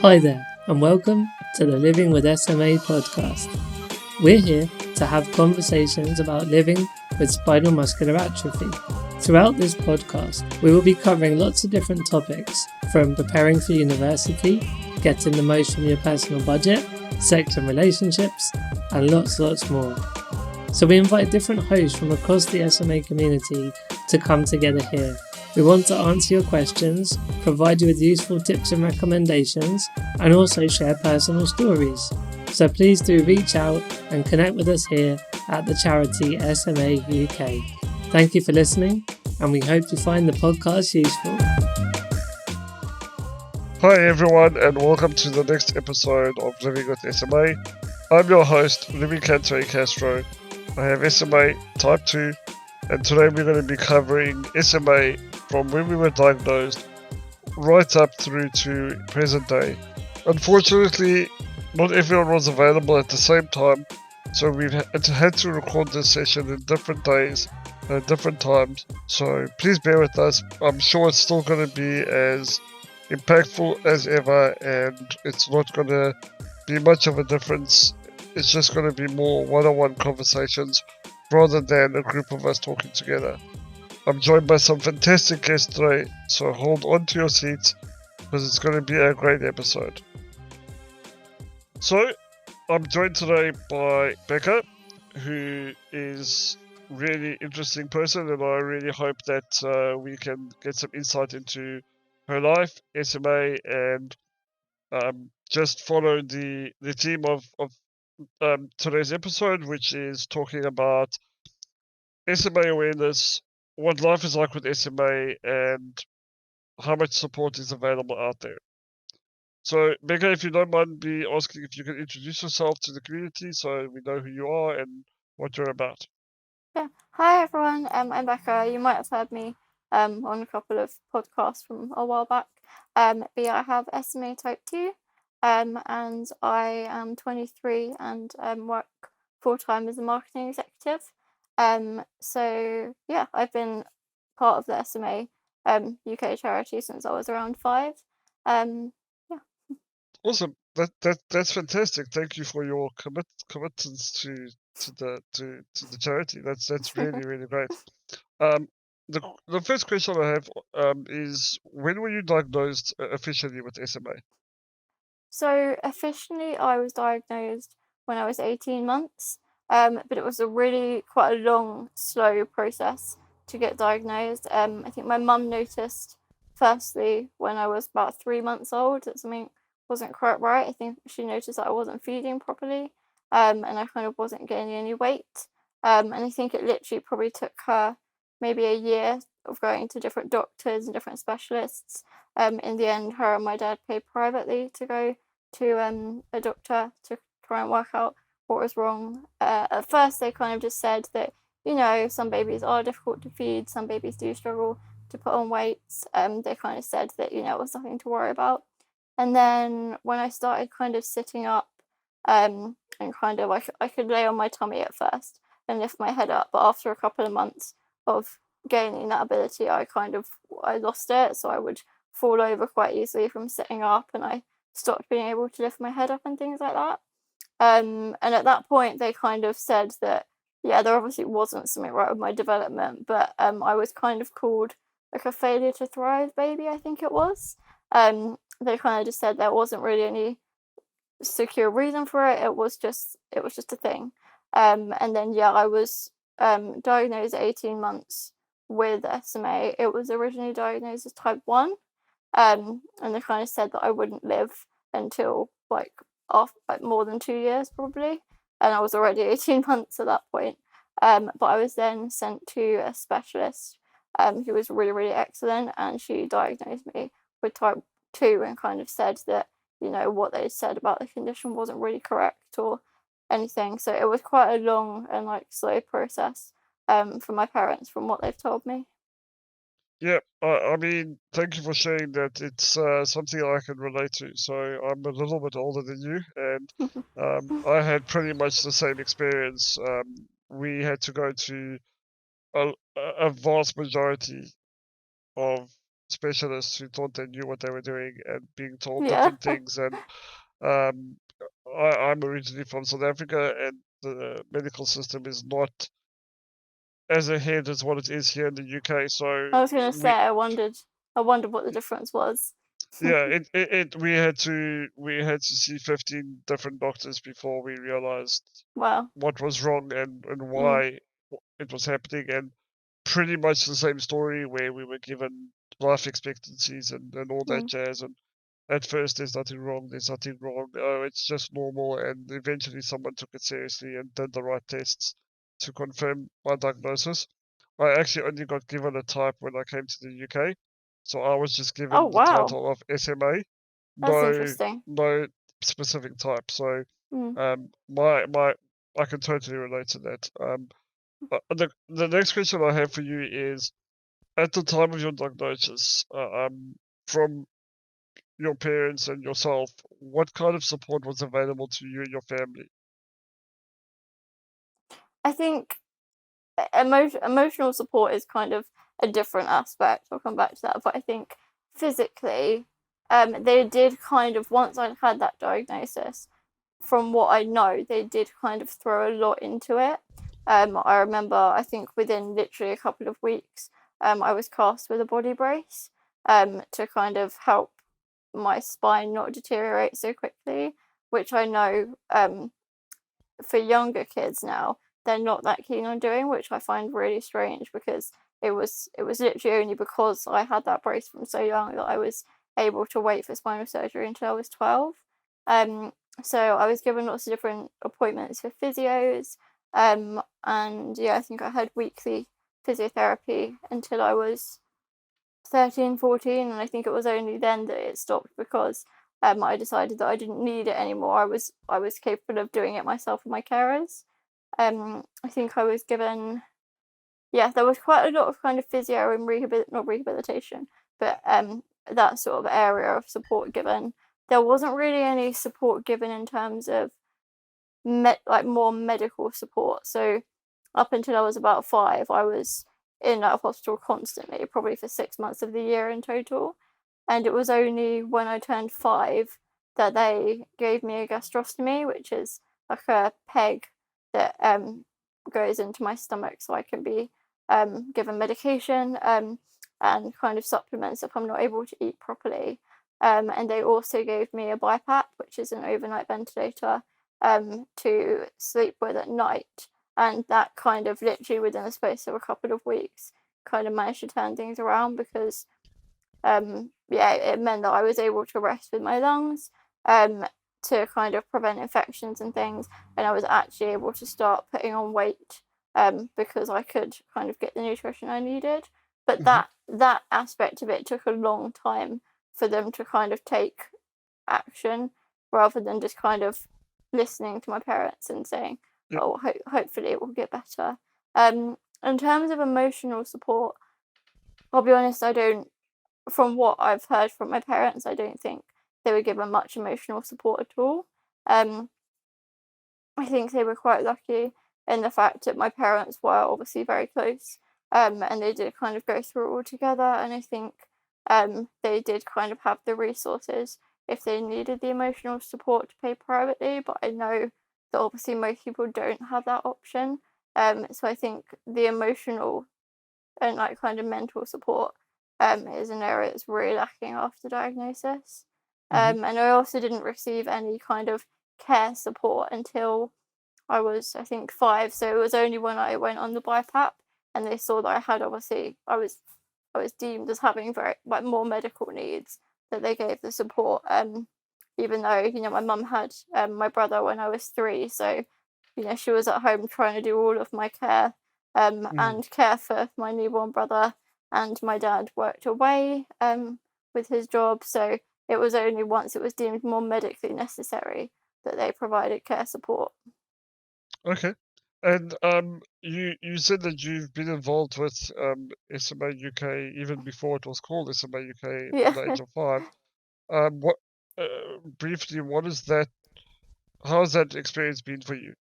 Hi there, and welcome to the Living with SMA podcast. We're here to have conversations about living with spinal muscular atrophy. Throughout this podcast, we will be covering lots of different topics, from preparing for university, getting the most from your personal budget, sex and relationships, and lots more. So we invite different hosts from across the SMA community to come together here. We want to answer your questions, provide you with useful tips and recommendations, and also share personal stories. So please do reach out and connect with us here at the charity SMA UK. Thank you for listening, and we hope you find the podcast useful. Hi everyone, and welcome to the next episode of Living with SMA. I'm your host, Louis Cantore Castro. I have SMA type 2, and today we're going to be covering SMA from when we were diagnosed right up through to present day. Unfortunately, not everyone was available at the same time, so we've had to record this session in different days and at different times. So please bear with us. I'm sure it's still going to be as impactful as ever, and it's not going to be much of a difference. It's just going to be more one-on-one conversations rather than a group of us talking together. I'm joined by some fantastic guests today, so hold on to your seats because it's going to be a great episode. So, I'm joined today by Becca, who is a really interesting person, and I really hope that we can get some insight into her life, SMA, and just follow the theme of today's episode, which is talking about SMA awareness, what life is like with SMA, and how much support is available out there. So, Becca, if you don't mind me asking if you can introduce yourself to the community so we know who you are and what you're about. Yeah. Hi everyone. I'm Becca. You might have heard me on a couple of podcasts from a while back. But yeah, I have SMA type 2. And I am 23 and work full-time as a marketing executive. So yeah, I've been part of the SMA UK charity since I was around 5. Yeah. Awesome. That's fantastic. Thank you for your commitments to the charity. That's really great. The first question I have is, when were you diagnosed officially with SMA? So officially, I was diagnosed when I was 18 months, but it was quite a long, slow process to get diagnosed. I think my mum noticed firstly when I was about 3 months old that something wasn't quite right. I think she noticed that I wasn't feeding properly, and I kind of wasn't gaining any weight. And I think it literally probably took her maybe a year of going to different doctors and different specialists. In the end, her and my dad paid privately to go to a doctor to try and work out what was wrong. At first, they kind of just said that, some babies are difficult to feed, some babies do struggle to put on weights. They kind of said that, it was nothing to worry about. And then when I started kind of sitting up, and kind of I could lay on my tummy at first and lift my head up, but after a couple of months of gaining that ability, I lost it. So I would fall over quite easily from sitting up, and I stopped being able to lift my head up and things like that. And at that point, they kind of said that, yeah, there obviously wasn't something right with my development, but I was kind of called like a failure to thrive baby, I think it was. They kind of just said there wasn't really any secure reason for it. It was just a thing. And then yeah, I was diagnosed at 18 months with SMA. It was originally diagnosed as type 1. And they kind of said that I wouldn't live until more than 2 years probably, and I was already 18 months at that point. But I was then sent to a specialist who was really excellent, and she diagnosed me with type 2 and kind of said that what they said about the condition wasn't really correct or anything. So it was quite a long and slow process for my parents, from what they've told me. Yeah, I mean, thank you for sharing that. It's something I can relate to. So I'm a little bit older than you, and I had pretty much the same experience. We had to go to a vast majority of specialists who thought they knew what they were doing and being told Yeah. different things. And um, I'm originally from South Africa, and the medical system is not as ahead as what it is here in the UK. So I was gonna say, we, I wondered what the difference was. yeah, we had to see 15 different doctors before we realized Wow. what was wrong and Mm. why it was happening. And pretty much the same story where we were given life expectancies and all that Mm. jazz. And at first, there's nothing wrong. Oh, it's just normal. And eventually, someone took it seriously and did the right tests to confirm my diagnosis. I actually only got given a type when I came to the UK, so I was just Oh given the wow. title of SMA, That's no interesting. no specific type. So Mm. my I can totally relate to that. The next question I have for you is, at the time of your diagnosis, from your parents and yourself, what kind of support was available to you and your family? I think emotional support is kind of a different aspect. I'll come back to that, but I think physically, they did kind of, once I'd had that diagnosis, from what I know, they did kind of throw a lot into it. I remember, I think within literally a couple of weeks, I was cast with a body brace, to kind of help my spine not deteriorate so quickly, which I know, for younger kids now, they're not that keen on doing, which I find really strange because it was literally only because I had that brace from so young that I was able to wait for spinal surgery until I was 12. Um, so I was given lots of different appointments for physios, and yeah, I think I had weekly physiotherapy until I was 13, 14, and I think it was only then that it stopped because I decided that I didn't need it anymore. I was capable of doing it myself with my carers. I think I was given, yeah, there was quite a lot of kind of physio and not rehabilitation, but that sort of area of support given. There wasn't really any support given in terms of like more medical support. So up until I was about 5, I was in and out of hospital constantly, probably for 6 months of the year in total. And it was only when I turned 5 that they gave me a gastrostomy, which is like a peg that goes into my stomach so I can be given medication and kind of supplements if I'm not able to eat properly. And they also gave me a BiPAP, which is an overnight ventilator, to sleep with at night. And that kind of literally within the space of a couple of weeks kind of managed to turn things around because yeah, it meant that I was able to rest with my lungs, to kind of prevent infections and things, and I was actually able to start putting on weight, because I could kind of get the nutrition I needed. But Mhm. that aspect of it took a long time for them to kind of take action rather than just kind of listening to my parents and saying, Yep. "Oh, hopefully it will get better." In terms of emotional support, I'll be honest, I don't. From what I've heard from my parents, I don't think they were given much emotional support at all. Um, I think they were quite lucky in the fact that my parents were obviously very close, and they did kind of go through it all together. And I think they did kind of have the resources if they needed the emotional support to pay privately. But I know that obviously most people don't have that option. So I think the emotional and like kind of mental support is an area that's really lacking after diagnosis. Mhm. And I also didn't receive any kind of care support until I was, I think, 5. So it was only when I went on the BiPAP and they saw that I had obviously I was deemed as having very like more medical needs that they gave the support. Even though my mum had my brother when I was 3, so she was at home trying to do all of my care Mm. and care for my newborn brother, and my dad worked away with his job. So it was only once it was deemed more medically necessary that they provided care support. Okay. And you said that you've been involved with SMA UK even before it was called SMA UK from Yeah. the age of 5. What briefly, what is that? How has that experience been for you?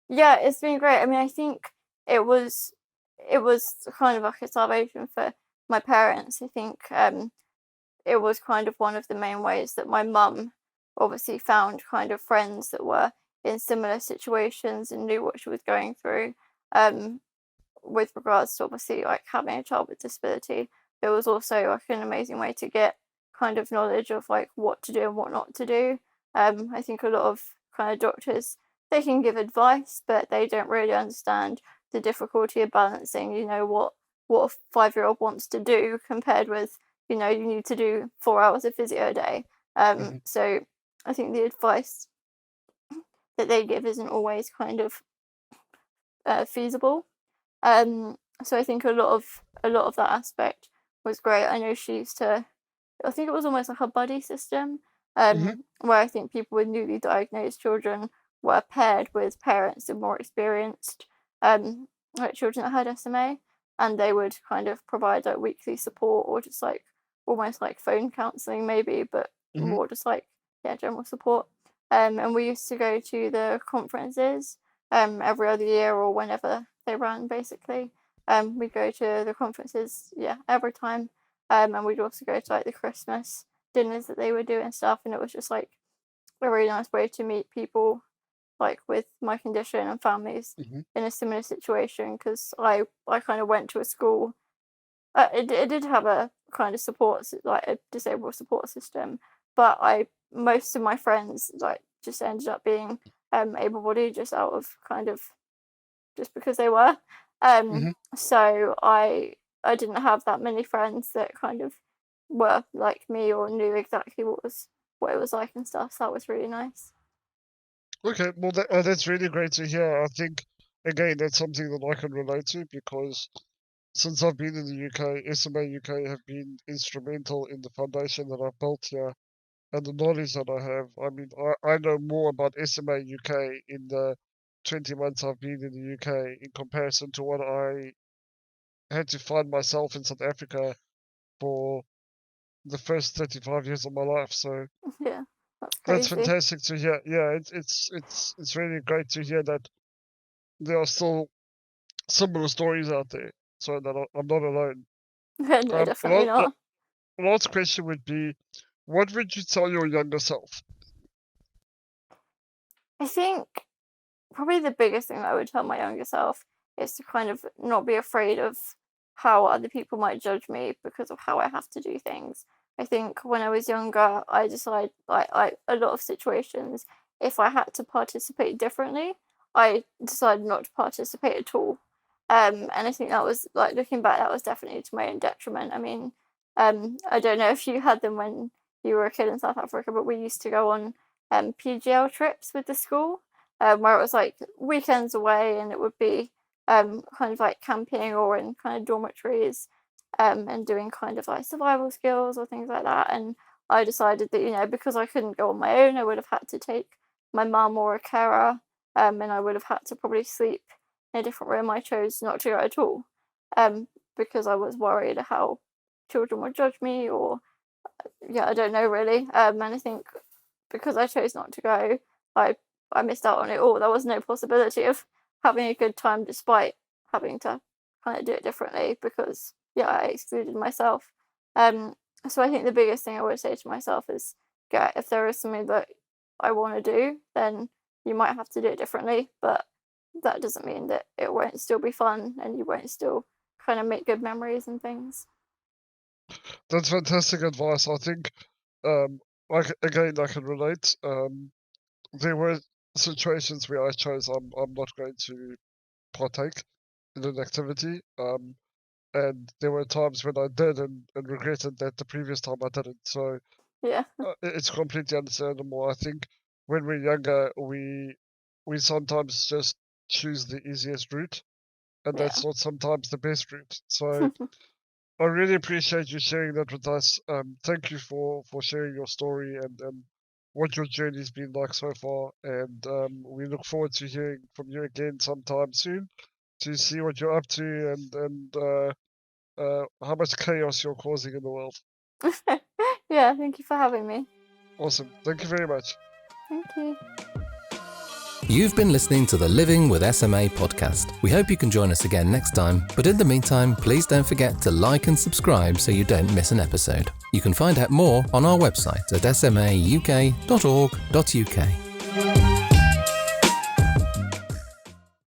Yeah, it's been great. I mean, I think it was it was kind of like a salvation for my parents, I think it was kind of one of the main ways that my mum obviously found kind of friends that were in similar situations and knew what she was going through. With regards to obviously like having a child with disability, it was also like an amazing way to get kind of knowledge of like what to do and what not to do. I think a lot of kind of doctors, they can give advice, but they don't really understand the difficulty of balancing, what a 5-year-old wants to do compared with, you need to do 4 hours of physio a day. Mhm. So I think the advice that they give isn't always kind of feasible. So I think a lot of that aspect was great. I know she used to, I think it was almost like a buddy system, Mhm. where I think people with newly diagnosed children were paired with parents of more experienced, like children that had SMA, and they would kind of provide like weekly support or just like almost like phone counselling maybe, but Mhm. more just like general support. And we used to go to the conferences every other year or whenever they ran basically. We go to the conferences, every time. And we'd also go to like the Christmas dinners that they would do and stuff, and it was just like a really nice way to meet people like with my condition and families Mhm. in a similar situation because I kind of went to a school. It did have a kind of like a disabled support system, but I most of my friends like just ended up being able-bodied just out of kind of just because they were. Mhm. So I didn't have that many friends that kind of were like me or knew exactly what it was like and stuff. So that was really nice. Okay, well, that's really great to hear. I think, again, that's something that I can relate to because since I've been in the UK, SMA UK have been instrumental in the foundation that I've built here and the knowledge that I have. I mean, I know more about SMA UK in the 20 months I've been in the UK in comparison to what I had to find myself in South Africa for the first 35 years of my life. So Yeah, that's that's crazy. fantastic to hear. Yeah, it's really great to hear that there are still similar stories out there, so that I'm not alone. No, definitely not. Last question would be, what would you tell your younger self? I think probably the biggest thing that I would tell my younger self is to kind of not be afraid of how other people might judge me because of how I have to do things. I think when I was younger, I decided like a lot of situations, if I had to participate differently, I decided not to participate at all. And I think that was like looking back, that was definitely to my own detriment. I mean, I don't know if you had them when you were a kid in South Africa, but we used to go on PGL trips with the school where it was like weekends away and it would be kind of like camping or in kind of dormitories and doing kind of like survival skills or things like that. And I decided that, because I couldn't go on my own, I would have had to take my mum or a carer and I would have had to probably sleep in a different room. I chose not to go at all um, because I was worried how children would judge me or, I don't know really. And I think because I chose not to go, I I missed out on it all. There was no possibility of having a good time despite having to kind of do it differently because I excluded myself. Um, so I think the biggest thing I would say to myself is, if there is something that I want to do, then you might have to do it differently, but that doesn't mean that it won't still be fun and you won't still kind of make good memories and things. That's fantastic advice. I think, um, again, I can relate. There were situations where I chose I'm not going to partake in an activity. And there were times when I did and regretted that the previous time I didn't. So Yeah, it's completely understandable. I think when we're younger, we sometimes just choose the easiest route, and yeah. that's not sometimes the best route. So I really appreciate you sharing that with us. Thank you for sharing your story and what your journey's been like so far. And we look forward to hearing from you again sometime soon to see what you're up to and how much chaos you're causing in the world. Yeah, thank you for having me. Awesome. Thank you very much. Thank you. You've been listening to the Living with SMA podcast. We hope you can join us again next time, but in the meantime, please don't forget to like and subscribe so you don't miss an episode. You can find out more on our website at smauk.org.uk.